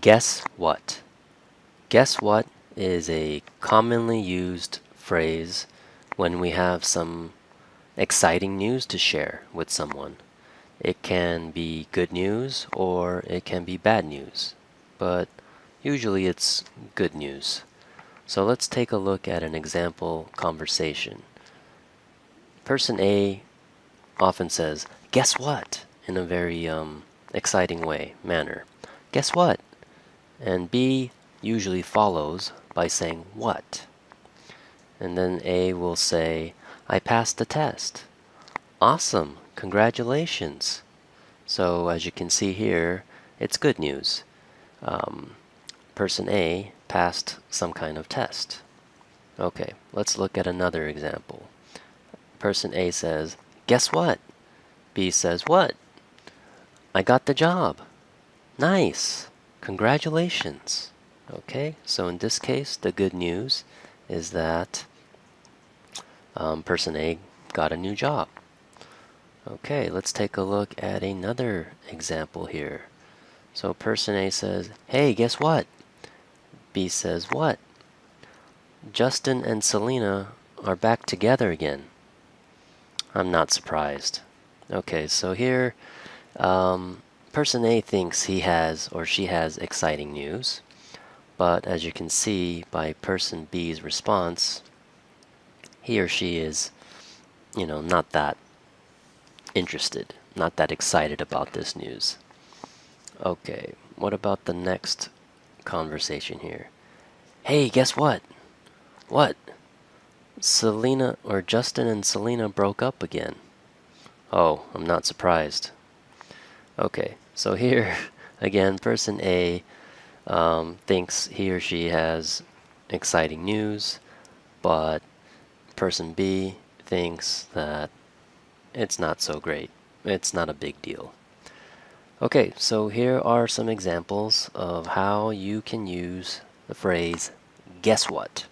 Guess what? Guess what is a commonly used phrase when we have some exciting news to share with someone. It can be good news or it can be bad news, but usually it's good news. So let's take a look at an example conversation. Person A often says, "Guess what?" in a very exciting manner. "Guess what?" And B usually follows by saying what. And then A will say, "I passed the test." "Awesome, congratulations." So as you can see here, it's good news. Um, Person A passed some kind of test. Okay, let's look at another example. Person A says, "Guess what?" B says, "What?" "I got the job." "Nice, congratulations." Okay, so in this case, the good news is that person A got a new job. Okay, let's take a look at another example here. So person A says, "Hey, guess what?" B says, "What?" "Justin and Selena are back together again." "I'm not surprised." Okay, so here, person A thinks he has or she has exciting news, but as you can see by person B's response, he or she is, not that interested, not that excited about this news. Okay, what about the next conversation here? "Hey, guess what?" "What?" "Selena or Justin and Selena broke up again." "Oh, I'm not surprised." Okay, so here again, person A thinks he or she has exciting news, but person B thinks that it's not so great. It's not a big deal. Okay, so here are some examples of how you can use the phrase guess what.